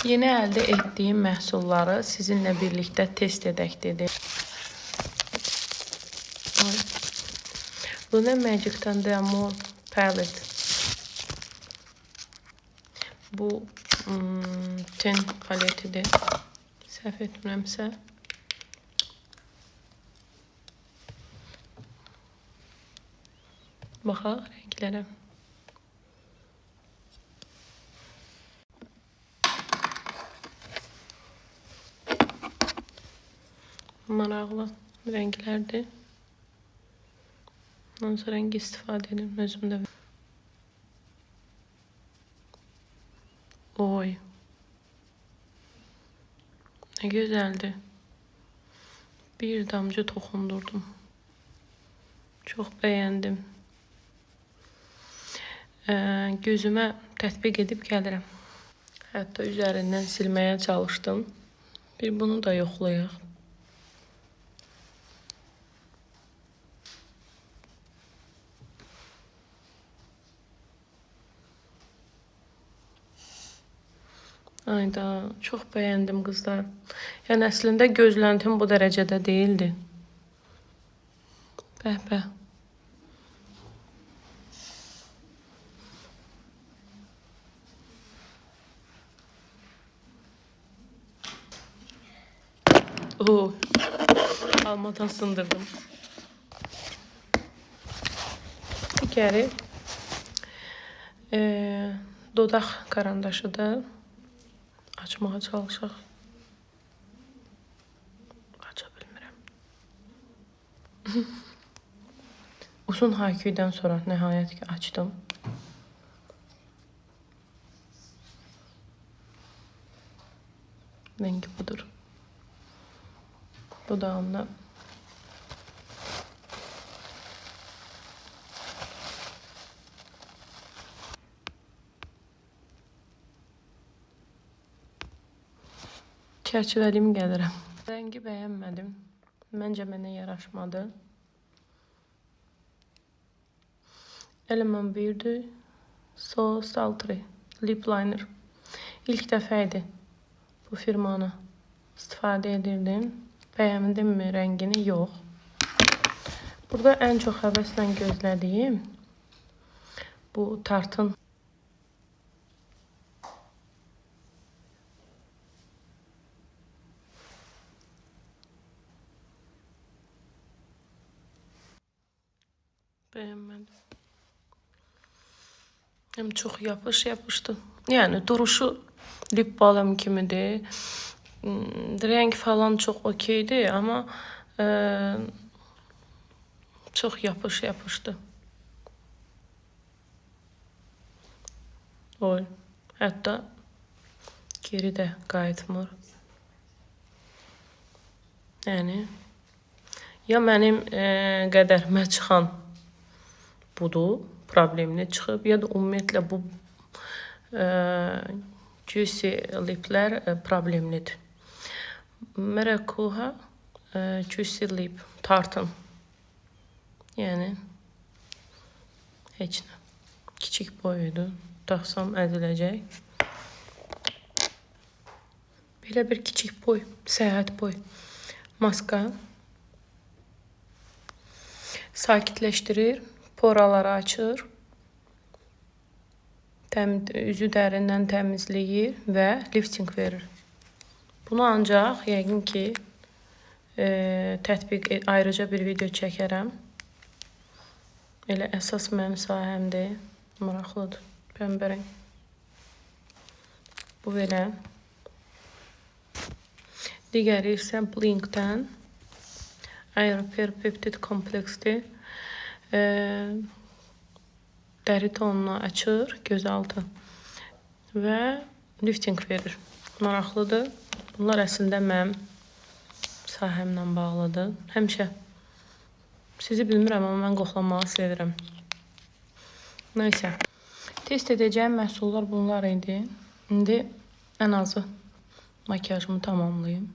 Yeni əldə etdiyim məhsulları sizinlə birlikdə test edək dedim. Luna Magic'dən Demo Palette. Bu ten paletidir. Səhv etmirəmsə. Baxaq rənglərə. Maraqlı rənglərdir. Hansı rəngi istifadə edim özümdə. Oy. Nə gözəldir. Bir damcı toxundurdum. Çox bəyəndim. Gözümə tətbiq edib gəlirəm. Hətta üzərindən silməyə çalışdım. Bir bunu da yoxlayaq. Ayda, çox bəyəndim qızlar. Yəni əslində gözləntim bu dərəcədə deyildi. Bəh-bəh. Oo, almadan sındırdım. Digəri dodaq karandaşıdır. Açmağa çalışaq. Aça bilmirəm. Uzun hayküydən sonra nəhayət ki açdım. Rəngi budur. Dodağımda. Çərçivəliyim gəlirəm. Rəngi bəyənmədim. Məncə mənə yaraşmadı. Element Beauty So Sultry Lip Liner. İlk dəfə idi bu firmanı istifadə edirdim. Bəyəndim mi rəngini? Yox. Burada ən çox həvəslə gözlədiyim bu Tarte'ın bəyənmədim. Həm çox yapışdı. Yəni duruşu lip balm kimidir. Rəng falan çox okeydir, amma çox yapışdı. Oy, hətta geri də qayıtmır. Yəni ya mənim qədərimə çıxan budur, problemli çıxıb, ya da ümumiyyətlə bu juicy liplər problemlidir. Maracuja Juicy Lip Tarte'ın. Yəni heç nə. Kiçik boyuydu. Taxsam əziləcək. Belə bir kiçik boy, səyahət boy maska. Sakitləşdirir, poraları açır. Üzü dərindən təmizləyir və lifting verir. Bunu ancaq yəqin ki ayrıca bir video çəkərəm. Elə əsas mənim sahəmdir. Maraqlıdır. Pəmbərəng. Bu belə. Digəri isə Blink'dən Air Repair Peptide Kompleksdir. Dəri tonunu açır, gözaltı və lifting verir. Maraqlıdır. Bunlar əslində mənim sahəmlə bağlıdır. Həmişə sizi bilmirəm, amma mən qoxlamağı sevirəm. Nəysə. Test edəcəyim məhsullar bunlar idi. İndi ən azı makyajımı tamamlayayım.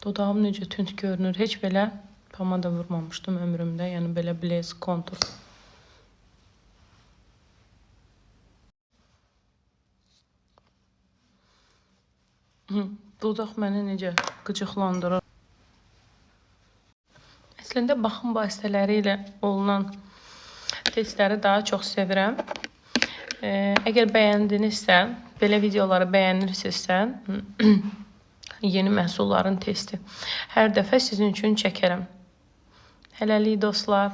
Dodağım necə tünd görünür. Heç belə pomada vurmamışdım ömrümdə. Yəni belə blaze kontur. Dodaq məni necə qıcıqlandırır. Əslində baxım vasitələri ilə olunan testləri daha çox sevirəm. Əgər bəyəndinizsə, belə videoları bəyənirsinizsə, yeni məhsulların testi hər dəfə sizin üçün çəkərəm. Hələlik dostlar.